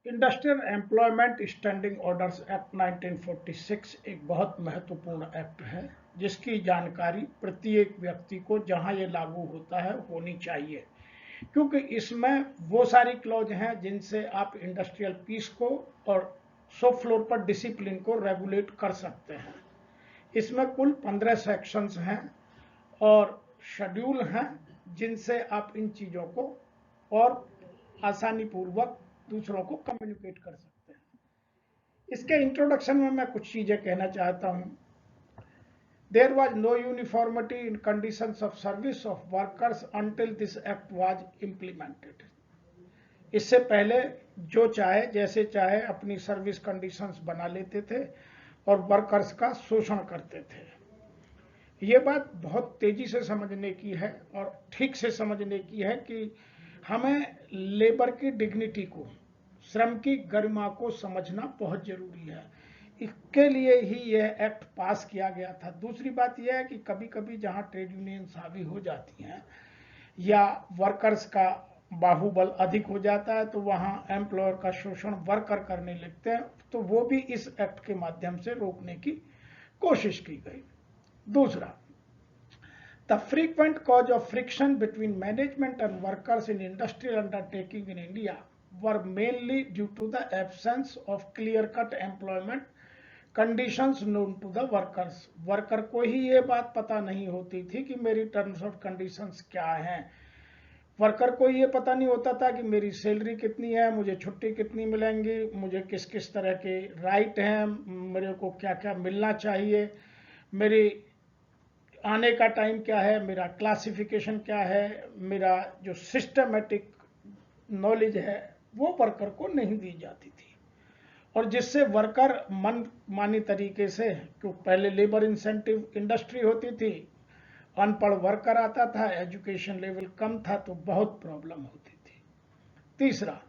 Industrial employment standing orders act 1946 एक बहुत महत्वपूर्ण एक्ट है जिसकी जानकारी प्रत्येक व्यक्ति को जहां ये लागू होता है होनी चाहिए, क्योंकि इसमें वो सारी क्लॉज हैं जिनसे आप इंडस्ट्रियल पीस को और शॉप फ्लोर पर डिसिप्लिन को रेगुलेट कर सकते हैं। इसमें कुल 15 सेक्शंस हैं और शेड्यूल हैं जिनसे आप इन चीज़ों को और आसानी पूर्वक दूसरों को कम्युनिकेट कर सकते हैं। इसके इंट्रोडक्शन में मैं कुछ चीज़ें कहना चाहता हूँ। There was no uniformity in conditions of service of workers until this act was implemented. इससे पहले जो चाहे जैसे चाहे अपनी सर्विस कंडीशंस बना लेते थे और वर्कर्स का शोषण करते थे। ये बात बहुत तेजी से समझने की है और ठीक से समझने की है कि हमें लेबर की डिग्निटी को, श्रम की गरिमा को समझना बहुत जरूरी है। इसके लिए ही यह एक्ट पास किया गया था। दूसरी बात यह है कि कभी कभी जहां ट्रेड यूनियन हावी हो जाती हैं या वर्कर्स का बाहुबल अधिक हो जाता है तो वहां एम्प्लॉयर का शोषण वर्कर करने लगते हैं, तो वो भी इस एक्ट के माध्यम से रोकने की कोशिश की गई। दूसरा, the frequent cause of friction between management and workers in industrial undertaking in India were mainly due to the absence of clear-cut employment conditions known to the workers. Worker को ही ये बात पता नहीं होती थी कि मेरी टर्म्स और कंडीशंस क्या हैं। वर्कर को ये पता नहीं होता था कि मेरी सैलरी कितनी है, मुझे छुट्टी कितनी मिलेंगी, मुझे किस किस तरह के राइट हैं, मेरे को क्या क्या मिलना चाहिए, मेरी आने का टाइम क्या है, मेरा क्लासिफिकेशन क्या है, मेरा जो सिस्टमेटिक नॉलेज है वो वर्कर को नहीं दी जाती थी। और जिससे वर्कर मन मानी तरीके से, क्योंकि पहले लेबर इंसेंटिव इंडस्ट्री होती थी, अनपढ़ वर्कर आता था, एजुकेशन लेवल कम था, तो बहुत प्रॉब्लम होती थी। तीसरा,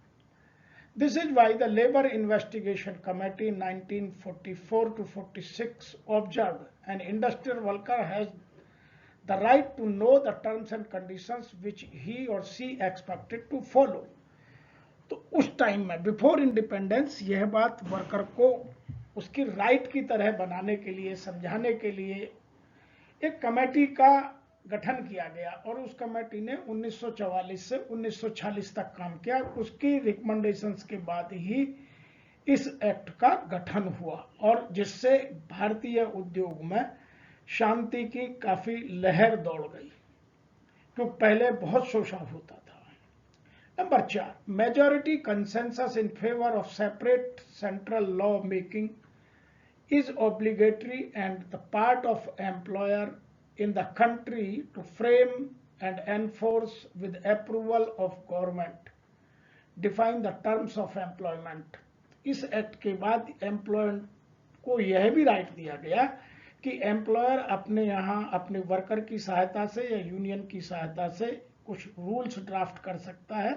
This is why the Labour Investigation Committee in 1944 to 46 observed an industrial worker has the right to know the terms and conditions which he or she expected to follow. तो उस time में before independence यह बात worker को उसकी right की तरह बनाने के लिए, समझाने के लिए एक कमेटी का गठन किया गया और उस कमेटी ने 1944 से 1946 तक काम किया। उसकी रिकमेंडेशंस के बाद ही इस एक्ट का गठन हुआ और जिससे भारतीय उद्योग में शांति की काफी लहर दौड़ गई, क्योंकि पहले बहुत शोषण होता था। Number 4, majority consensus in favour of separate central law making is obligatory and the part of employer in the country to frame and enforce with approval of government define the terms of employment. इस act के बाद employer को यह भी right दिया गया कि employer अपने यहाँ अपने वर्कर की सहायता से या यूनियन की सहायता से कुछ रूल्स ड्राफ्ट कर सकता है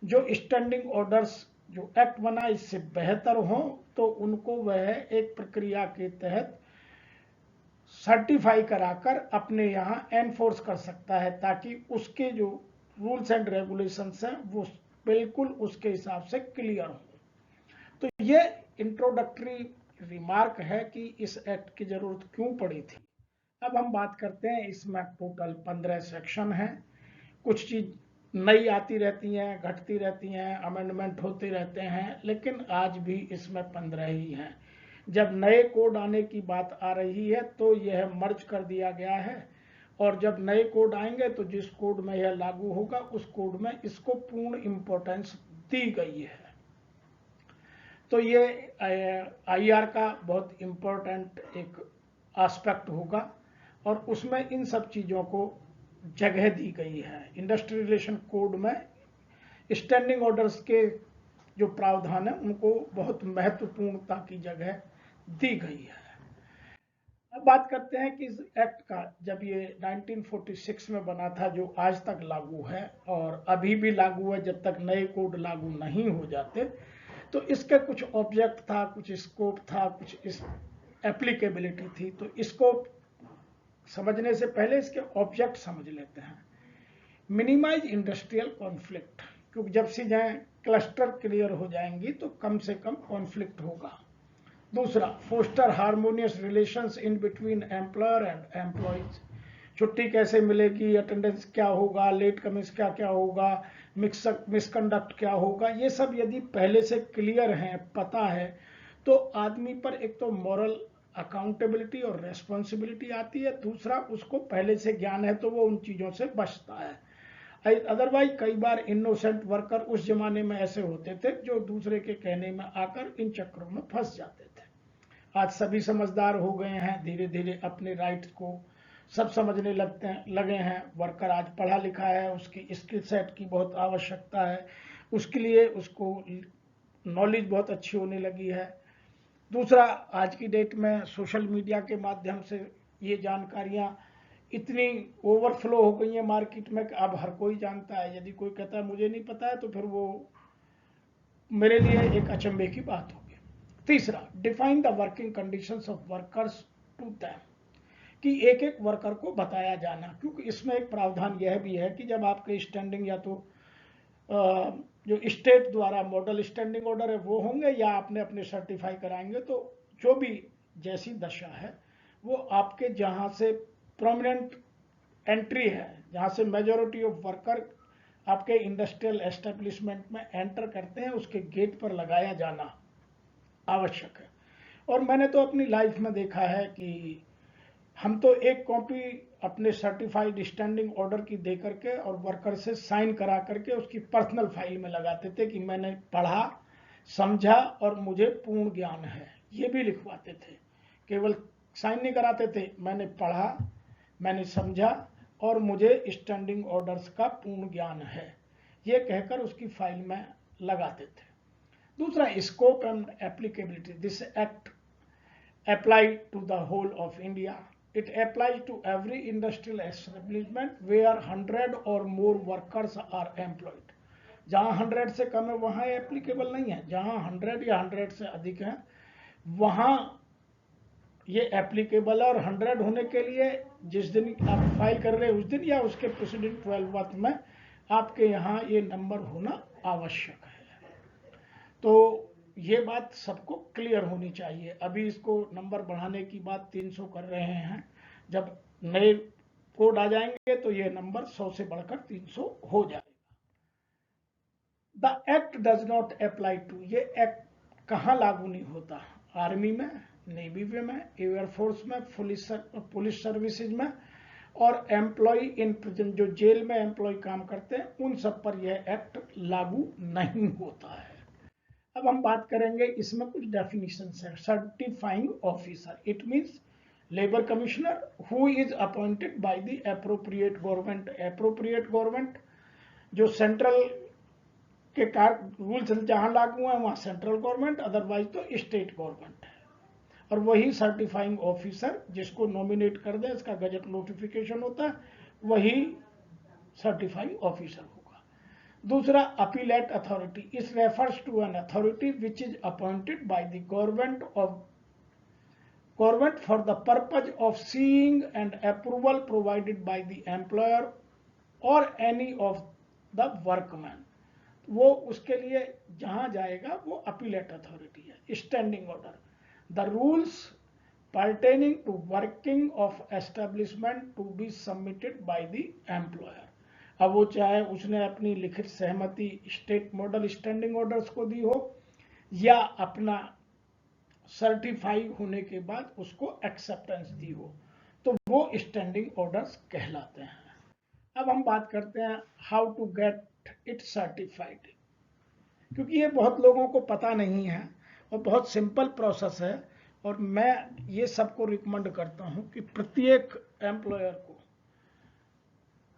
जो स्टैंडिंग ऑर्डर्स जो एक्ट बना इससे बेहतर हो, तो उनको वह एक प्रक्रिया के तहत सर्टिफाई कराकर अपने यहाँ एनफोर्स कर सकता है, ताकि उसके जो रूल्स एंड रेगुलेशंस हैं वो बिल्कुल उसके हिसाब से क्लियर हो। तो ये इंट्रोडक्टरी रिमार्क है कि इस एक्ट की जरूरत क्यों पड़ी थी। अब हम बात करते हैं, इसमें टोटल 15 सेक्शन हैं। कुछ चीज नई आती रहती हैं, घटती रहती हैं, अमेंडमेंट होते रहते हैं, लेकिन आज भी इसमें 15 ही हैं। जब नए कोड आने की बात आ रही है तो यह मर्ज कर दिया गया है और जब नए कोड आएंगे तो जिस कोड में यह लागू होगा उस कोड में इसको पूर्ण इंपॉर्टेंस दी गई है। तो ये आईआर का बहुत इंपॉर्टेंट एक एस्पेक्ट होगा और उसमें इन सब चीजों को जगह दी गई है। इंडस्ट्रियल रिलेशन कोड में स्टैंडिंग ऑर्डर्स के जो प्रावधान है उनको बहुत महत्वपूर्णता की जगह दी गई है। अब बात करते हैं कि इस एक्ट का जब ये 1946 में बना था, जो आज तक लागू है और अभी भी लागू है जब तक नए कोड लागू नहीं हो जाते, तो इसके कुछ ऑब्जेक्ट था, कुछ स्कोप था, कुछ इस एप्लीकेबिलिटी थी। तो इसको समझने से पहले इसके ऑब्जेक्ट समझ लेते हैं। मिनिमाइज इंडस्ट्रियल कॉन्फ्लिक्ट, क्योंकि जब चीजें क्लस्टर क्लियर हो जाएंगी तो कम से कम कॉन्फ्लिक्ट होगा। दूसरा, foster harmonious relations in between employer and employees. छुट्टी कैसे मिलेगी, अटेंडेंस क्या होगा, लेट कमिंग्स क्या क्या होगा, मिसकंडक्ट क्या होगा, ये सब यदि पहले से क्लियर है, पता है, तो आदमी पर एक तो मॉरल अकाउंटेबिलिटी और रेस्पॉन्सिबिलिटी आती है, दूसरा उसको पहले से ज्ञान है तो वो उन चीज़ों से बचता है। अदरवाइज कई बार इनोसेंट वर्कर उस जमाने में ऐसे होते थे जो दूसरे के कहने में आकर इन चक्रों में फंस जाते थे। आज सभी समझदार हो गए हैं, धीरे धीरे अपने राइट्स को सब समझने लगे हैं। वर्कर आज पढ़ा लिखा है, उसकी स्किल सेट की बहुत आवश्यकता है, उसके लिए उसको नॉलेज बहुत अच्छी होने लगी है। दूसरा, आज की डेट में सोशल मीडिया के माध्यम से ये जानकारियां इतनी ओवरफ्लो हो गई है मार्केट में कि अब हर कोई जानता है। यदि कोई कहता है मुझे नहीं पता है तो फिर वो मेरे लिए एक अचंभे की बात होगी। तीसरा, define the working conditions of workers to them, कि एक एक वर्कर को बताया जाना, क्योंकि इसमें एक प्रावधान यह भी है कि जब आपके स्टैंडिंग या तो जो स्टेट द्वारा मॉडल स्टैंडिंग ऑर्डर है वो होंगे या आपने अपने सर्टिफाई कराएंगे, तो जो भी जैसी दशा है वो आपके जहां से प्रोमिनेंट एंट्री है, जहां से मेजॉरिटी ऑफ वर्कर आपके इंडस्ट्रियल एस्टेब्लिशमेंट में एंटर करते हैं, उसके गेट पर लगाया जाना आवश्यक है। और मैंने तो अपनी लाइफ में देखा है कि हम तो एक कॉपी अपने सर्टिफाइड स्टैंडिंग ऑर्डर की दे करके और वर्कर से साइन करा करके उसकी पर्सनल फाइल में लगाते थे कि मैंने पढ़ा, समझा और मुझे पूर्ण ज्ञान है, ये भी लिखवाते थे। केवल साइन नहीं कराते थे, मैंने पढ़ा, मैंने समझा और मुझे स्टैंडिंग ऑर्डर्स का पूर्ण ज्ञान है, ये कहकर उसकी फाइल में लगाते थे। दूसरा, scope and applicability. This act applied to the whole of India. It applies to every industrial establishment where 100 or more workers are employed. जहां 100 से कम है वहां एप्लीकेबल नहीं है, जहां 100 या 100 से अधिक है वहां ये एप्लीकेबल है। और 100 होने के लिए जिस दिन आप फाइल कर रहे हैं उस दिन या उसके प्रेसिडेंट 12th में आपके यहाँ ये नंबर होना आवश्यक है। तो ये बात सबको क्लियर होनी चाहिए। अभी इसको नंबर बढ़ाने की बात 300 कर रहे हैं, जब नए कोड आ जाएंगे तो ये नंबर 100 से बढ़कर 300 हो जाएगा। The act does not apply to, ये एक्ट कहाँ लागू नहीं होता? आर्मी में, नेवी में, एयरफोर्स में, पुलिस सर्विसेज में और एम्प्लॉय इन प्रिजन, जो जेल में एम्प्लॉय काम करते हैं, उन सब पर यह एक्ट लागू नहीं होता है। अब हम बात करेंगे, इसमें कुछ डेफिनेशन है। Certifying officer, it means labour commissioner who is appointed by the appropriate government. Appropriate government जो सेंट्रल के रूल्स जहां लागू है वहां सेंट्रल गवर्नमेंट, अदरवाइज तो स्टेट गवर्नमेंट है। और वही सर्टिफाइंग ऑफिसर जिसको नॉमिनेट कर दे, इसका गजट नोटिफिकेशन होता है, वही सर्टिफाइंग ऑफिसर होगा। दूसरा, अपीलेट अथॉरिटी, इस refers to an authority which is appointed by the government for the purpose of seeing and approval provided by the employer और एनी ऑफ द वर्कमैन। वो उसके लिए जहां जाएगा वो अपीलेट अथॉरिटी है। Standing order, the rules pertaining to working of establishment to be submitted by the employer। अब वो चाहे उसने अपनी लिखित सहमति स्टेट मॉडल स्टैंडिंग ऑर्डर्स को दी हो या अपना सर्टिफाई होने के बाद उसको एक्सेप्टेंस दी हो, तो वो स्टैंडिंग ऑर्डर्स कहलाते हैं। अब हम बात करते हैं how to get it certified, क्योंकि ये बहुत लोगों को पता नहीं है और बहुत सिंपल प्रोसेस है। और मैं ये सबको रिकमेंड करता हूं कि प्रत्येक एम्प्लॉयर को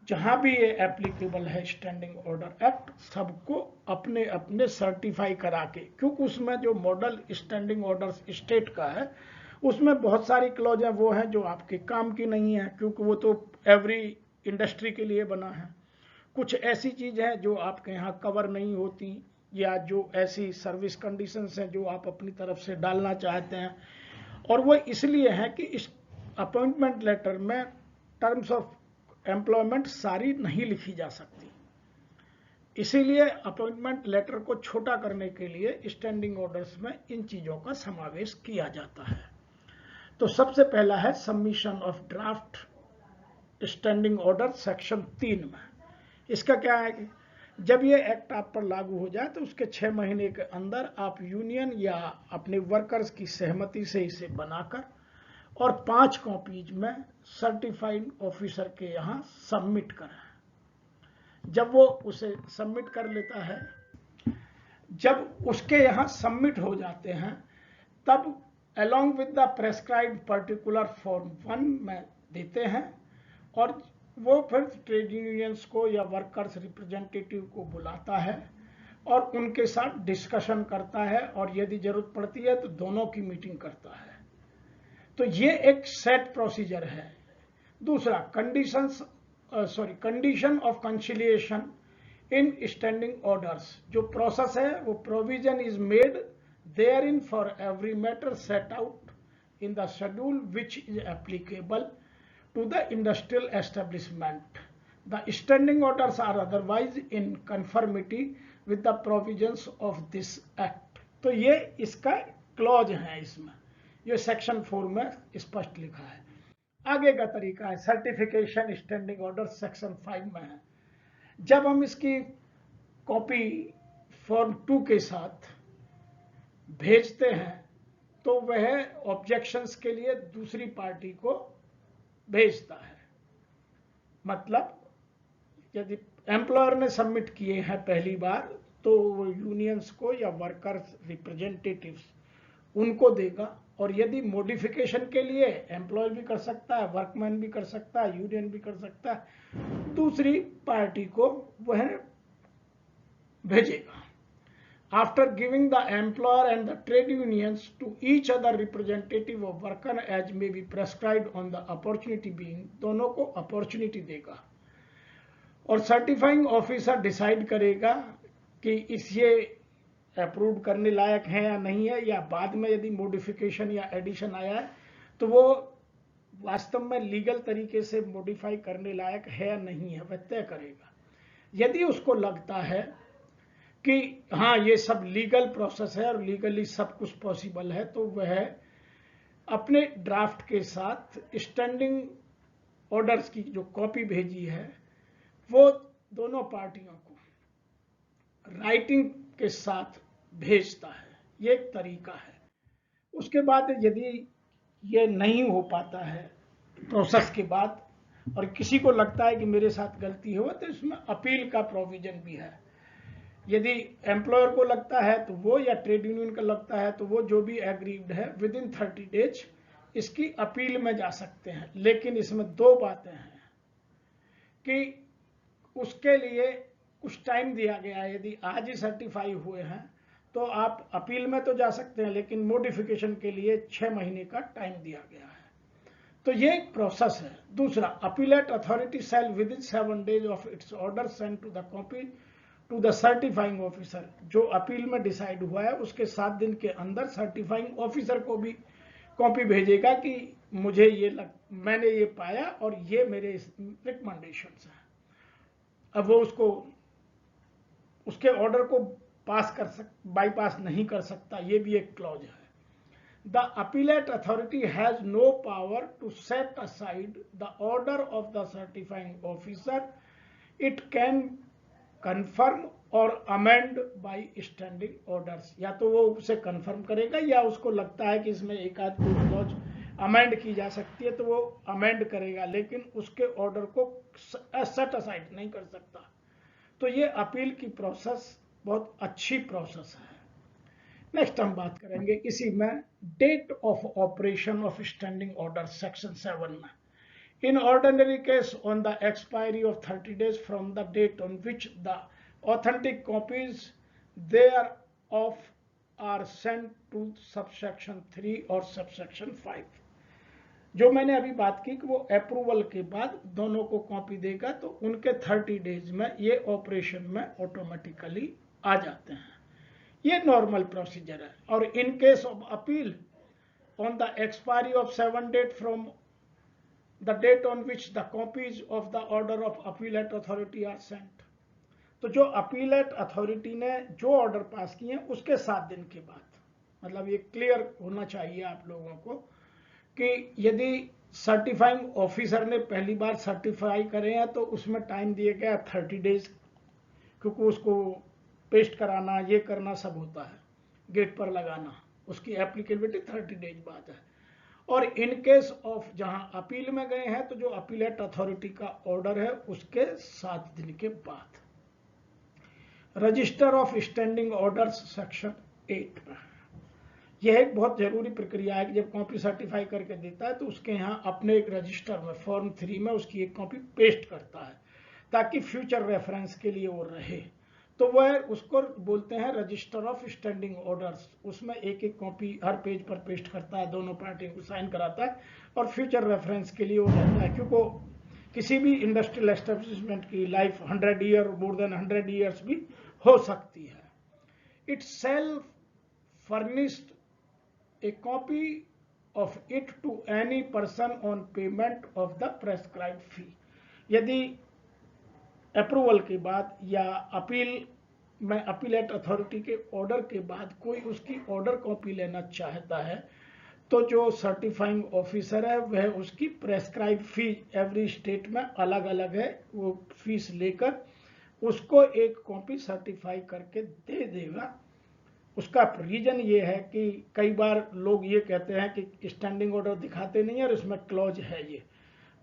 जहां भी ये एप्लीकेबल है स्टैंडिंग ऑर्डर एक्ट, सबको अपने अपने सर्टिफाई करा के, क्योंकि उसमें जो मॉडल स्टैंडिंग ऑर्डर स्टेट का है उसमें बहुत सारी क्लॉज हैं वो हैं जो आपके काम की नहीं है, क्योंकि वो तो एवरी इंडस्ट्री के लिए बना है। कुछ ऐसी चीज है जो आपके यहाँ कवर नहीं होती, या जो ऐसी सर्विस कंडीशंस हैं जो आप अपनी तरफ से डालना चाहते हैं, और वो इसलिए है कि इस अपॉइंटमेंट लेटर में टर्म्स ऑफ एम्प्लॉयमेंट सारी नहीं लिखी जा सकती। इसीलिए अपॉइंटमेंट लेटर को छोटा करने के लिए स्टैंडिंग ऑर्डर्स में इन चीजों का समावेश किया जाता है। तो सबसे पहला है submission of draft standing order section 3 में। इसका क्या है कि जब ये एक्ट आप पर लागू हो जाए तो उसके 6 महीने के अंदर आप यूनियन या अपने वर्कर्स की सहमति से इसे बनाकर और 5 कॉपीज में सर्टिफाइड ऑफिसर के यहाँ सबमिट करें। जब वो उसे सबमिट कर लेता है, जब उसके यहाँ सबमिट हो जाते हैं, तब along with the prescribed particular form 1 में देते हैं और वो फिर ट्रेड यूनियंस को या वर्कर्स रिप्रेजेंटेटिव को बुलाता है और उनके साथ डिस्कशन करता है और यदि जरूरत पड़ती है तो दोनों की मीटिंग करता है। तो ये एक सेट प्रोसीजर है। दूसरा condition of conciliation in standing orders, जो प्रोसेस है वो provision is made therein for every matter set out in the schedule which is applicable to the industrial establishment. The standing orders are otherwise in conformity with the provisions of this act. तो ये इसका clause है, इसमें ये section 4 में स्पष्ट लिखा है। आगे का तरीका है सर्टिफिकेशन स्टैंडिंग ऑर्डर सेक्शन 5 में है। जब हम इसकी कॉपी फॉर्म 2 के साथ भेजते हैं तो वह ऑब्जेक्शंस के लिए दूसरी पार्टी को भेजता है। मतलब यदि एम्प्लॉयर ने सबमिट किए हैं पहली बार तो वो यूनियंस को या वर्कर्स रिप्रेजेंटेटिव्स उनको देगा, और यदि मॉडिफिकेशन के लिए एम्प्लॉयर भी कर सकता है, वर्कमैन भी कर सकता है, यूनियन भी कर सकता है, दूसरी पार्टी को वह भेजेगा। After giving the employer and the trade unions to each other representative of worker as may be prescribed on the opportunity being, दोनों को अपॉर्चुनिटी देगा और सर्टिफाइंग ऑफिसर डिसाइड करेगा कि ये अप्रूव करने लायक है या नहीं है, या बाद में यदि मॉडिफिकेशन या एडिशन आया है तो वो वास्तव में लीगल तरीके से मॉडिफाई करने लायक है या नहीं है, वह तय करेगा। यदि उसको लगता है कि हाँ ये सब लीगल प्रोसेस है और लीगली सब कुछ पॉसिबल है, तो वह अपने ड्राफ्ट के साथ स्टैंडिंग ऑर्डर्स की जो कॉपी भेजी है वो दोनों पार्टियों को राइटिंग के साथ भेजता है। ये एक तरीका है। उसके बाद यदि ये नहीं हो पाता है प्रोसेस के बाद और किसी को लगता है कि मेरे साथ गलती हो, तो इसमें अपील का प्रोविजन भी है। यदि एम्प्लॉयर को लगता है तो वो, या ट्रेड यूनियन को लगता है तो वो, जो भी एग्रीड है विद इन 30 डेज इसकी अपील में जा सकते हैं। लेकिन इसमें 2 बातें हैं कि उसके लिए कुछ टाइम दिया गया है। यदि आज ही सर्टिफाई हुए हैं तो आप अपील में तो जा सकते हैं, लेकिन मॉडिफिकेशन के लिए 6 महीने का टाइम दिया गया है। तो ये एक प्रोसेस है। दूसरा, appellate authority shall within 7 days of its order send to the copy to the certifying officer. जो अपील में डिसाइड हुआ है उसके 7 दिन के अंदर सर्टिफाइंग ऑफिसर को भी कॉपी भेजेगा कि मुझे मैंने ये पाया और ये मेरे रिकमेंडेशंस हैं। अब वो उसके ऑर्डर को बाईपास नहीं कर सकता, ये भी एक क्लॉज है। The appellate authority has no power to set aside the order of the certifying officer. It can confirm और अमेंड बाय स्टैंडिंग ऑर्डर्स। या तो वो उसे कन्फर्म करेगा, या उसको लगता है कि इसमें एक आध क्लॉज अमेंड की जा सकती है तो वो अमेंड करेगा, लेकिन उसके ऑर्डर को सेट असाइड नहीं कर सकता। तो ये अपील की प्रोसेस बहुत अच्छी प्रोसेस है। नेक्स्ट हम बात करेंगे इसी में date of operation of standing order section 7 में। In ordinary case, on the expiry of 30 days from the date on which the authentic copies thereof are sent to subsection 3 or subsection 5. जो मैंने अभी बात की कि वो अप्रूवल के बाद दोनों को कॉपी देगा तो उनके 30 डेज में ये ऑपरेशन में ऑटोमेटिकली आ जाते हैं। ये नॉर्मल प्रोसीजर है। और इन case of appeal on the expiry of 7 days from the date on which the copies of the order of appellate authority are sent, तो जो अपीलेट अथॉरिटी ने जो ऑर्डर पास किए हैं उसके 7 दिन के बाद, मतलब ये क्लियर होना चाहिए आप लोगों को कि यदि सर्टिफाइंग ऑफिसर ने पहली बार सर्टिफाई करे हैं तो उसमें टाइम दिया गया 30 डेज, क्योंकि उसको पेस्ट कराना, ये करना सब होता है, गेट पर लगाना, उसकी एप्लीकेबिलिटी 30 डेज बाद है। और इन केस ऑफ जहां अपील में गए हैं तो जो अपीलेट अथॉरिटी का ऑर्डर है उसके 7 दिन के बाद। Register of standing orders section 8 में यह एक बहुत जरूरी प्रक्रिया है कि जब कॉपी सर्टिफाई करके देता है तो उसके यहाँ अपने एक रजिस्टर में फॉर्म 3 में उसकी एक कॉपी पेस्ट करता है ताकि फ्यूचर रेफरेंस के लिए वो रहे। तो वह उसको बोलते हैं रजिस्टर ऑफ स्टैंडिंग ऑर्डर्स। उसमें एक एक कॉपी हर पेज पर पेस्ट करता है, दोनों पार्टियों को साइन कराता है और फ्यूचर रेफरेंस के लिए वो रहता है, क्योंकि किसी भी इंडस्ट्रियल एस्टेब्लिशमेंट की life 100 year, more than 100 years भी हो सकती है। It self furnished a copy of it to any person on payment of the prescribed fee। यदि अप्रूवल के बाद या अपील में अपीलेट अथॉरिटी के ऑर्डर के बाद कोई उसकी ऑर्डर कॉपी लेना चाहता है तो जो सर्टिफाइंग ऑफिसर है वह उसकी प्रेस्क्राइब फी एवरी स्टेट में अलग अलग है, वो फीस लेकर उसको एक कॉपी सर्टिफाई करके दे देगा। उसका रीजन ये है कि कई बार लोग ये कहते हैं कि स्टैंडिंग ऑर्डर दिखाते नहीं है और इसमें क्लॉज है ये,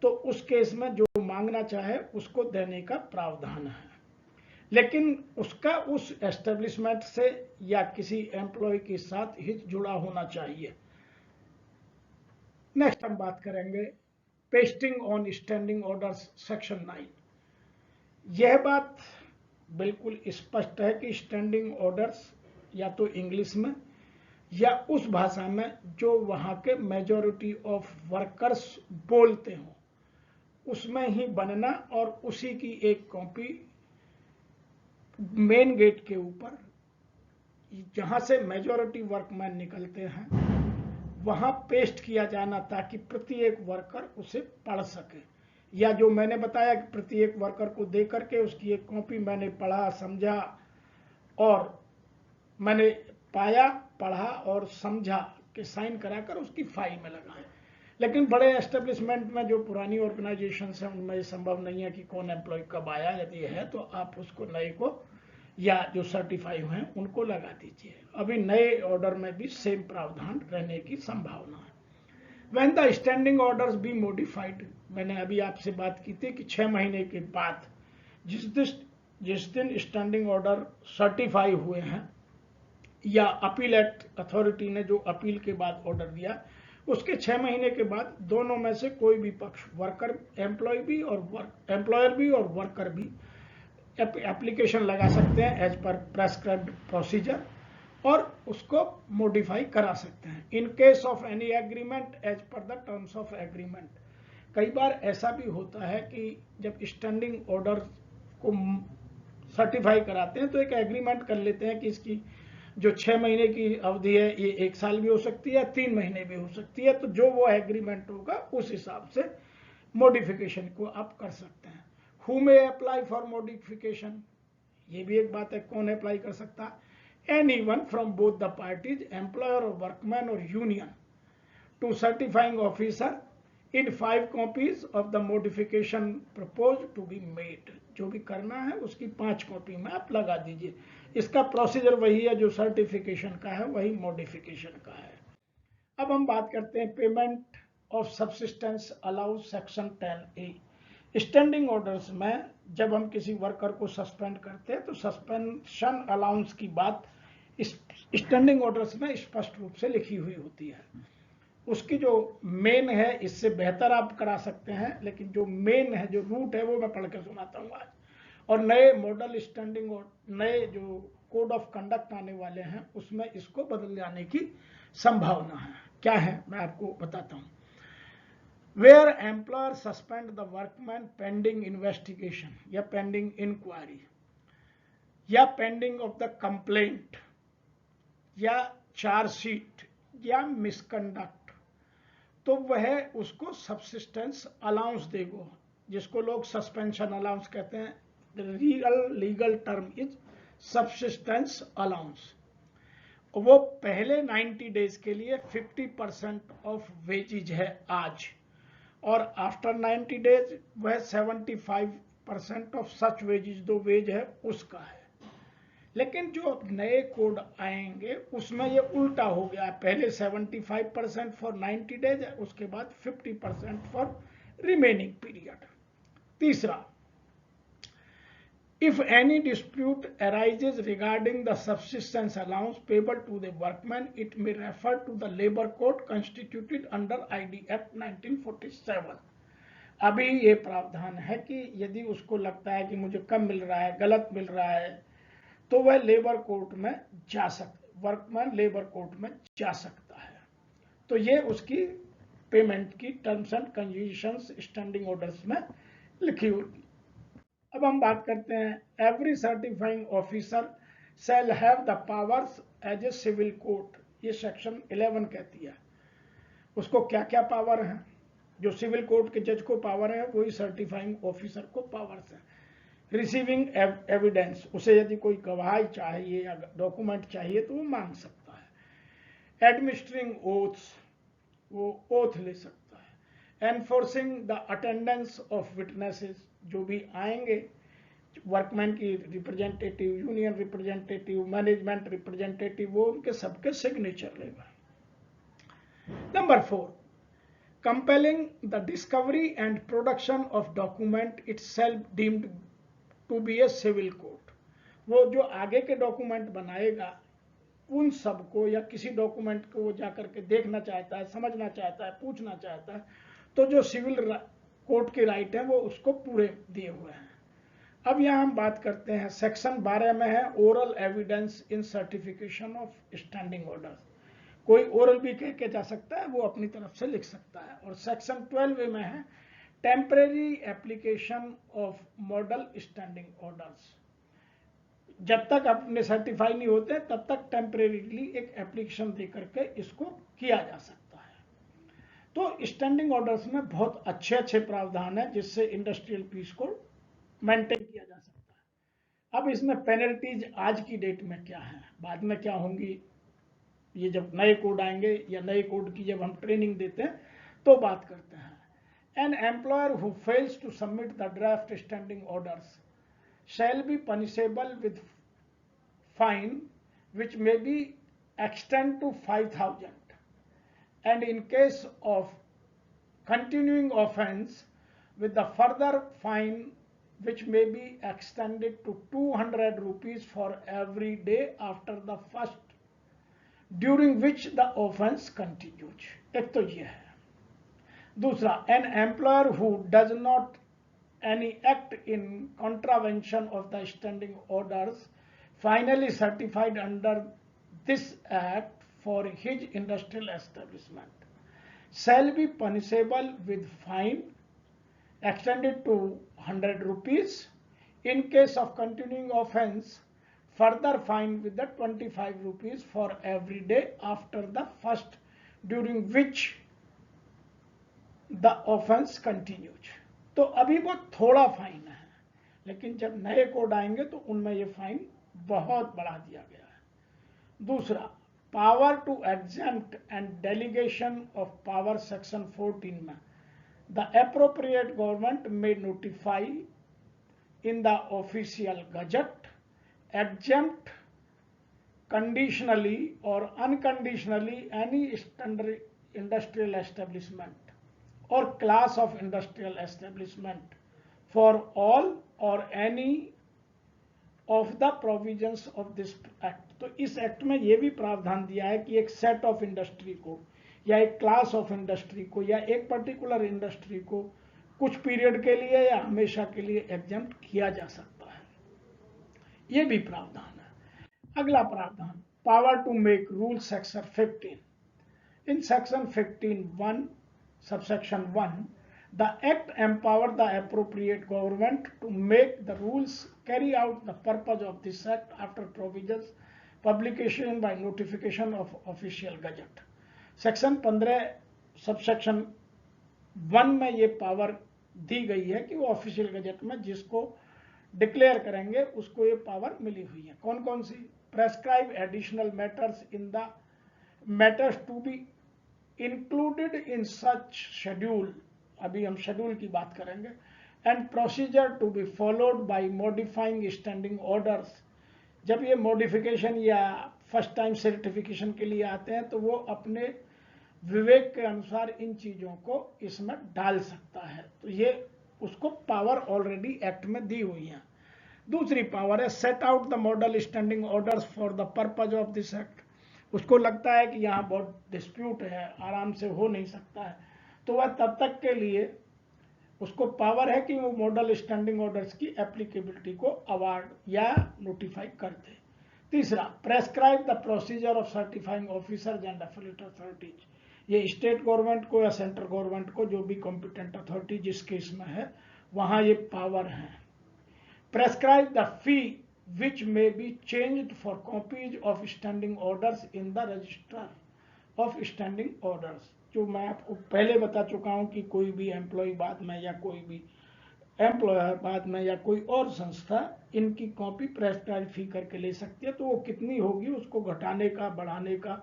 तो उस केस में जो मांगना चाहे उसको देने का प्रावधान है, लेकिन उसका उस एस्टेब्लिशमेंट से या किसी एम्प्लॉय के साथ हित जुड़ा होना चाहिए। नेक्स्ट हम बात करेंगे pasting on standing orders section 9। यह बात बिल्कुल स्पष्ट है कि स्टैंडिंग ऑर्डर्स या तो इंग्लिश में या उस भाषा में जो वहां के मेजॉरिटी ऑफ वर्कर्स बोलते हो उसमें ही बनना और उसी की एक कॉपी मेन गेट के ऊपर जहां से मेजॉरिटी वर्कमैन निकलते हैं वहां पेस्ट किया जाना ताकि प्रत्येक वर्कर उसे पढ़ सके, या जो मैंने बताया कि प्रत्येक वर्कर को दे करके उसकी एक कॉपी मैंने पढ़ा, समझा और मैंने पाया, पढ़ा और समझा कि साइन कराकर उसकी फाइल में लगाएं। लेकिन बड़े एस्टेब्लिशमेंट में जो पुरानी ऑर्गेनाइजेशन है उनमें संभव नहीं है कि कौन एम्प्लॉय कब आया, यदि है तो आप उसको नए को या जो सर्टिफाई हुए हैं उनको लगा दीजिए। अभी नए ऑर्डर में भी सेम प्रावधान रहने की संभावना है। When the standing orders be modified, मैंने अभी आपसे बात की थी कि 6 महीने के बाद जिस दिन स्टैंडिंग ऑर्डर सर्टिफाई हुए हैं या अपीलेट अथॉरिटी ने जो अपील के बाद ऑर्डर दिया उसके 6 महीने के बाद दोनों में से कोई भी पक्ष, वर्कर एम्प्लॉय भी और एम्प्लॉयर भी और वर्कर भी एप्लीकेशन लगा सकते हैं एज पर प्रेस्क्राइब्ड प्रोसीजर और उसको मॉडिफाई करा सकते हैं in case of any agreement as per the terms of agreement. कई बार ऐसा भी होता है कि जब स्टैंडिंग ऑर्डर को सर्टिफाई कराते हैं तो एक एग्रीमेंट कर लेते हैं कि इसकी जो 6 महीने की अवधि है ये 1 साल भी हो सकती है, 3 महीने भी हो सकती है, तो जो वो एग्रीमेंट होगा उस हिसाब से मॉडिफिकेशन को आप कर सकते हैं। Who may apply for modification, ये भी एक बात है, कौन अप्लाई कर सकता? Anyone from both the parties, employer और वर्कमैन और union, to certifying officer in 5 copies of the modification propose to be made. जो भी करना है उसकी 5 कॉपी में आप लगा दीजिए। इसका प्रोसीजर वही है जो सर्टिफिकेशन का है, वही मॉडिफिकेशन का है। अब हम बात करते हैं payment of subsistence allowed section 10A। Standing orders में जब हम किसी वर्कर को सस्पेंड करते हैं तो सस्पेंशन अलाउंस की बात स्टैंडिंग ऑर्डर्स में स्पष्ट रूप से लिखी हुई होती है। उसकी जो मेन है, इससे बेहतर आप करा सकते हैं, लेकिन जो मेन है, जो रूट है, वो मैं पढ़ के सुनाता हूँ आज। और नए मॉडल स्टैंडिंग और नए जो कोड ऑफ कंडक्ट आने वाले हैं उसमें इसको बदल जाने की संभावना है। क्या है मैं आपको बताता हूँ। Where employer suspend the workman pending investigation या पेंडिंग इंक्वायरी या पेंडिंग ऑफ द कंप्लेंट या चार्जशीट या मिसकंडक्ट, तो वह उसको सब्सिस्टेंस अलाउंस देगा, जिसको लोग सस्पेंशन अलाउंस कहते हैं, real legal term is subsistence allowance. वो पहले 90 डेज के लिए 50% ऑफ वेजेज है आज, और आफ्टर 90 डेज वह 75% ऑफ सच वेजेज जो वेज है उसका है। लेकिन जो नए कोड आएंगे उसमें ये उल्टा हो गया है, पहले 75% फॉर 90 डेज है, उसके बाद 50% फॉर रिमेनिंग पीरियड। तीसरा, if any dispute arises regarding the subsistence allowance payable to the workman, it may refer to the labor code constituted under ID Act 1947। अभी ये प्रावधान है कि यदि उसको लगता है कि मुझे कम मिल रहा है, गलत मिल रहा है, तो वह लेबर कोर्ट में जा सकता, वर्कमैन लेबर कोर्ट में जा सकता है। तो ये उसकी पेमेंट की terms and conditions standing orders में लिखी होगी। अब हम बात करते हैं, every certifying officer shall have the powers as a civil court. ये सेक्शन 11 कहती है उसको क्या क्या पावर है। जो सिविल कोर्ट के जज को पावर है वही सर्टिफाइंग ऑफिसर को पावर्स है। रिसीविंग एविडेंस, उसे यदि कोई गवाही चाहिए या डॉक्यूमेंट चाहिए तो वो मांग सकता है। एडमिनिस्ट्रिंग ओथ्स, वो ओथ ले सकता है। Enforcing the attendance of witnesses, जो भी आएंगे वर्कमैन की representative, union representative, management representative, वो उनके सबके सिग्नेचर लेगा। Number 4, compelling the discovery and production of document itself deemed to be a civil court। वो जो आगे के डॉक्यूमेंट बनाएगा उन सबको, या किसी डॉक्यूमेंट को वो जाकर के देखना चाहता है, समझना चाहता है, पूछना चाहता है, तो जो सिविल कोर्ट के राइट है वो उसको पूरे दिए हुए हैं। अब यहाँ हम बात करते हैं, सेक्शन 12 में है oral evidence in certification of standing order. कोई ओरल भी कह के जा सकता है, वो अपनी तरफ से लिख सकता है। और सेक्शन 12 में है temporary application of model standing orders. जब तक अपने सर्टिफाई नहीं होते तब तक टेम्परेरीली एक एप्लीकेशन दे करके इसको किया जा सकता है। तो स्टैंडिंग ऑर्डर्स में बहुत अच्छे अच्छे प्रावधान है जिससे इंडस्ट्रियल पीस को मेंटेन किया जा सकता है। अब इसमें पेनल्टीज आज की डेट में क्या है, बाद में क्या होंगी, ये जब नए कोड आएंगे या नए कोड की जब हम ट्रेनिंग देते हैं तो बात करते हैं। An employer who fails to submit the draft standing orders shall be punishable with fine which may be extended to 5,000, and in case of continuing offense with the further fine which may be extended to 200 rupees for every day after the first during which the offense continues। एक तो ये है। दूसरा, an employer who does not any act in contravention of the standing orders finally certified under this act for his industrial establishment shall be punishable with fine extended to 100 rupees, in case of continuing offense further fine with the 25 rupees for every day after the first during which the offense continues। तो अभी वो थोड़ा fine है, लेकिन जब नए code आएंगे तो उनमें ये फाइन बहुत बढ़ा दिया गया है। दूसरा, power to exempt and delegation of power section 14 में द एप्रोप्रिएट गवर्नमेंट में notify in the official gazette exempt conditionally और unconditionally any standard industrial establishment or class of industrial establishment for all or any of the provisions of this act। तो इस act में ये भी प्रावधान दिया है कि एक सेट ऑफ इंडस्ट्री को या एक क्लास ऑफ इंडस्ट्री को या एक पर्टिकुलर इंडस्ट्री को कुछ पीरियड के लिए या हमेशा के लिए एग्जेम्प्ट किया जा सकता है, ये भी प्रावधान है। अगला प्रावधान, power to make rule section 15। In section 15(1) subsection 1, the act empower the appropriate government to make the rules carry out the purpose of this act after provisions publication by notification of official gazette। Section 15 subsection 1 में ये power दी गई है कि वो official gazette में जिसको declare करेंगे उसको ये पावर मिली हुई है। कौन कौन सी? Prescribe additional matters to be included in such schedule, अभी हम शेड्यूल की बात करेंगे, and procedure to be followed by modifying standing orders. जब ये मॉडिफिकेशन या फर्स्ट टाइम सर्टिफिकेशन के लिए आते हैं तो वो अपने विवेक के अनुसार इन चीजों को इसमें डाल सकता है। तो ये उसको पावर ऑलरेडी एक्ट में दी हुई है। दूसरी पावर है set out the model standing orders for the purpose of this act. उसको लगता है कि यहाँ बहुत डिस्प्यूट है, आराम से हो नहीं सकता है, तो वह तब तक के लिए उसको पावर है कि वो मॉडल स्टैंडिंग ऑर्डर्स की एप्लीकेबिलिटी को अवार्ड या नोटिफाई कर दे। तीसरा, prescribe the procedure of certifying officers and affiliate authorities. ये स्टेट गवर्नमेंट को या सेंट्रल गवर्नमेंट को, जो भी कॉम्पिटेंट अथॉरिटी जिस केस में है, वहां ये पावर है। Prescribe the fee which may be changed for copies of standing orders in the register of standing orders। जो मैं आपको पहले बता चुका हूं कि कोई भी एम्प्लॉय बाद में या कोई भी एम्प्लॉयर बाद में या कोई और संस्था इनकी कॉपी प्रेस्क्राइब फी करके ले सकती है। तो वो कितनी होगी, उसको घटाने का बढ़ाने का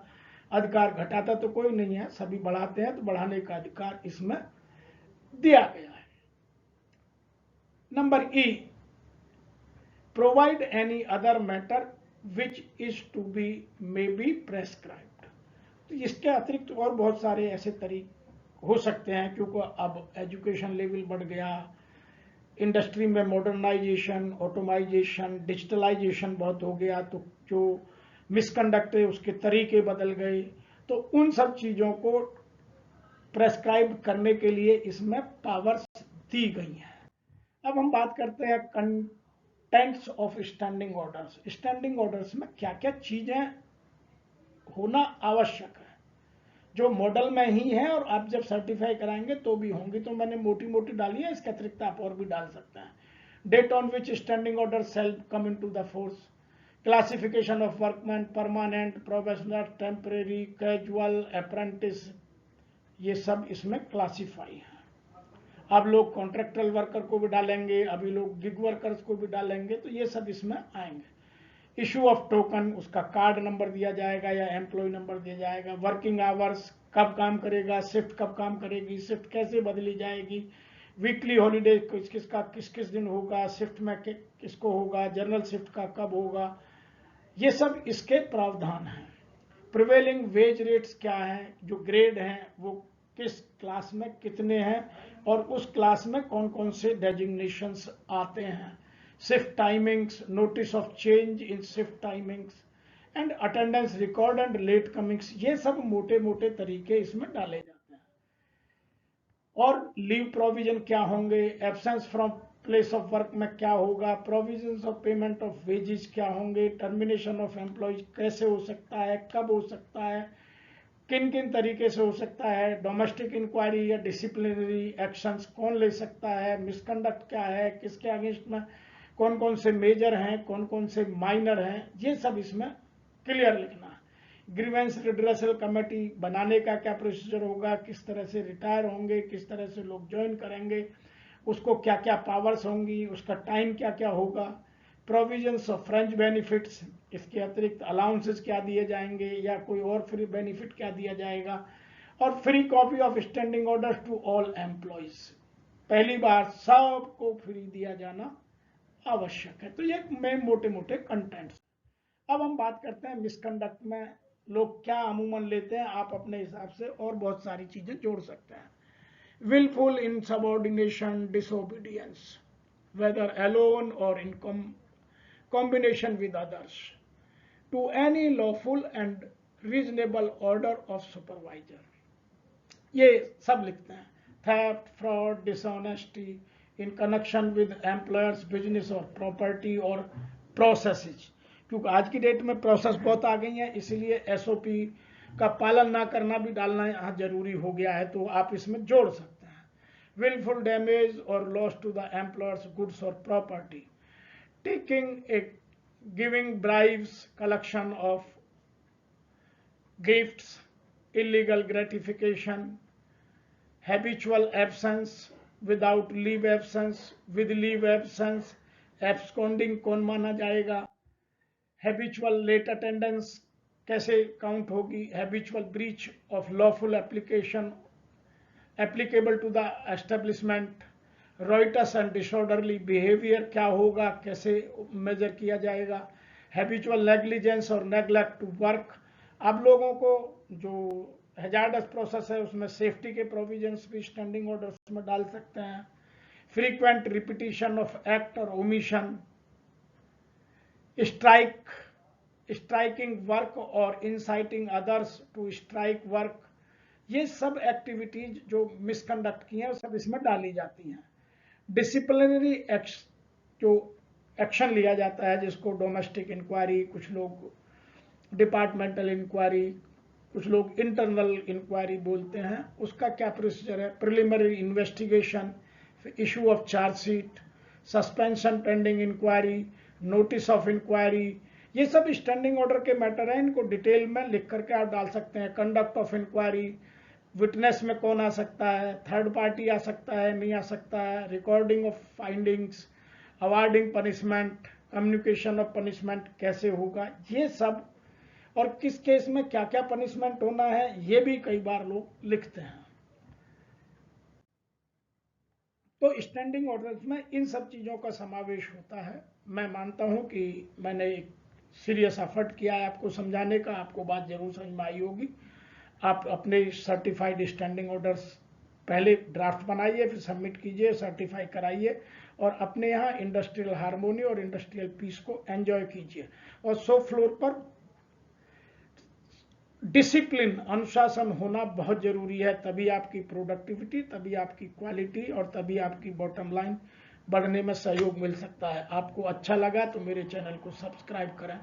अधिकार, घटाता तो कोई नहीं है, सभी बढ़ाते हैं, तो बढ़ाने का अधिकार इसमें दिया गया है। Number E, provide any other matter which is to be may be prescribed। तो इसके अतिरिक्त और बहुत सारे ऐसे तरीके हो सकते हैं, क्योंकि अब एजुकेशन लेवल बढ़ गया, इंडस्ट्री में मॉडर्नाइजेशन, ऑटोमाइजेशन, डिजिटलाइजेशन बहुत हो गया, तो जो मिसकंडक्ट है उसके तरीके बदल गए, तो उन सब चीजों को प्रेस्क्राइब करने के लिए इसमें पावर्स दी गई हैं। अब हम बात करते हैं contents of standing orders. Standing orders में क्या क्या चीजें होना आवश्यक है, जो मॉडल में ही है और आप जब सर्टिफाई कराएंगे तो भी होंगी। तो मैंने मोटी मोटी डाली है, इसके अतिरिक्त आप और भी डाल सकते हैं। Date on which standing order shall come into the force, classification of workman, permanent, professional, temporary, casual, apprentice, ये सब इसमें क्लासीफाई है। अब लोग कॉन्ट्रैक्चुअल वर्कर को भी डालेंगे, अभी लोग गिग वर्कर्स को भी डालेंगे, तो ये सब इसमें आएंगे। इशू ऑफ टोकन, उसका कार्ड नंबर दिया जाएगा या एम्प्लॉय नंबर दिया जाएगा। वर्किंग आवर्स, कब काम करेगा, शिफ्ट कब काम करेगी, शिफ्ट कैसे बदली जाएगी, वीकली हॉलीडे किस किस दिन होगा, शिफ्ट में किसको होगा, जनरल शिफ्ट का कब होगा, ये सब इसके प्रावधान हैं। प्रिवेलिंग वेज रेट्स क्या है, जो ग्रेड हैं वो किस क्लास में कितने हैं और उस क्लास में कौन कौन से डेजिग्नेशंस आते हैं। Shift timings, notice of change in shift timings and attendance record and late comings, ये सब मोटे मोटे तरीके इसमें डाले जाते हैं। और लीव प्रोविजन क्या होंगे, absence from place of work में क्या होगा, provisions of payment of wages क्या होंगे, टर्मिनेशन ऑफ एम्प्लॉयज कैसे हो सकता है, कब हो सकता है, किन किन तरीके से हो सकता है, डोमेस्टिक इंक्वायरी या डिसिप्लिनरी एक्शंस कौन ले सकता है, मिसकंडक्ट क्या है, किसके अगेंस्ट में कौन कौन से मेजर हैं, कौन कौन से माइनर हैं, ये सब इसमें क्लियर लिखना है। ग्रीवेंस रिड्रेसल कमेटी बनाने का क्या प्रोसीजर होगा, किस तरह से रिटायर होंगे, किस तरह से लोग ज्वाइन करेंगे, उसको क्या क्या पावर्स होंगी, उसका टाइम क्या क्या होगा। प्रोविजंस ऑफ फ्रेंच बेनिफिट्स, इसके अतिरिक्त अलाउंसेस क्या दिए जाएंगे या कोई और फ्री बेनिफिट क्या दिया जाएगा। और free copy of standing orders to all employees, पहली बार सबको फ्री दिया जाना आवश्यक है। तो ये में मोटे मोटे कंटेंट्स। अब हम बात करते हैं मिसकंडक्ट में लोग क्या अमूमन लेते हैं, आप अपने हिसाब से और बहुत सारी चीजें जोड़ सकते हैं। willful insubordination, disobedience, whether alone or in combination with others, to any lawful and reasonable order of supervisor, ये सब लिखते हैं। theft, fraud, dishonesty in connection with employers business or property or processes, क्योंकि आज की डेट में process बहुत आ गई है, इसीलिए एसओपी का पालन ना करना भी डालना यहाँ जरूरी हो गया है, तो आप इसमें जोड़ सकते हैं। willful damage or loss to the employer's goods or property, taking a giving bribes, collection of gifts, illegal gratification, habitual absence, without leave absence, with leave absence, absconding कौन माना जाएगा, हैबिचुअल लेट अटेंडेंस कैसे count होगी, habitual breach of lawful application applicable to the establishment, riots and disorderly behaviour क्या होगा, कैसे measure किया जाएगा, हैबिचुअल नेग्लिजेंस और नेग्लेक्ट टू वर्क। अब लोगों को जो हैजार्डस प्रोसेस है उसमें सेफ्टी के प्रोविजंस भी स्टैंडिंग ऑर्डर्स में डाल सकते हैं, फ्रीक्वेंट रिपीटिशन ऑफ एक्ट और ओमिशन, स्ट्राइकिंग वर्क और inciting others to strike work, ये सब एक्टिविटीज जो मिसकंडक्ट की हैं सब इसमें डाली जाती हैं। डिसिप्लिनरी जो एक्शन लिया जाता है जिसको डोमेस्टिक इंक्वायरी, कुछ लोग डिपार्टमेंटल इंक्वायरी, कुछ लोग इंटरनल इंक्वायरी बोलते हैं, उसका क्या प्रोसीजर है, preliminary investigation, issue of chargesheet, suspension pending inquiry, notice of inquiry, ये सब स्टैंडिंग ऑर्डर के मैटर हैं, इनको डिटेल में लिख करके आप डाल सकते हैं। कंडक्ट ऑफ इंक्वायरी, विटनेस में कौन आ सकता है, थर्ड पार्टी आ सकता है नहीं आ सकता है, recording of findings, awarding punishment, communication of punishment कैसे होगा, ये सब, और किस केस में क्या क्या पनिशमेंट होना है ये भी कई बार लोग लिखते हैं। तो स्टैंडिंग ऑर्डर्स में इन सब चीज़ों का समावेश होता है। मैं मानता हूं कि मैंने एक सीरियस एफर्ट किया है आपको समझाने का, आपको बात जरूर समझ में आई होगी। आप अपने सर्टिफाइड स्टैंडिंग ऑर्डर्स पहले ड्राफ्ट बनाइए, फिर सबमिट कीजिए, सर्टिफाई कराइए और अपने यहाँ इंडस्ट्रियल हार्मोनी और इंडस्ट्रियल पीस को एंजॉय कीजिए। और शॉप फ्लोर पर डिसिप्लिन, अनुशासन होना बहुत जरूरी है, तभी आपकी प्रोडक्टिविटी, तभी आपकी क्वालिटी और तभी आपकी बॉटम लाइन बढ़ने में सहयोग मिल सकता है। आपको अच्छा लगा तो मेरे चैनल को सब्सक्राइब करें।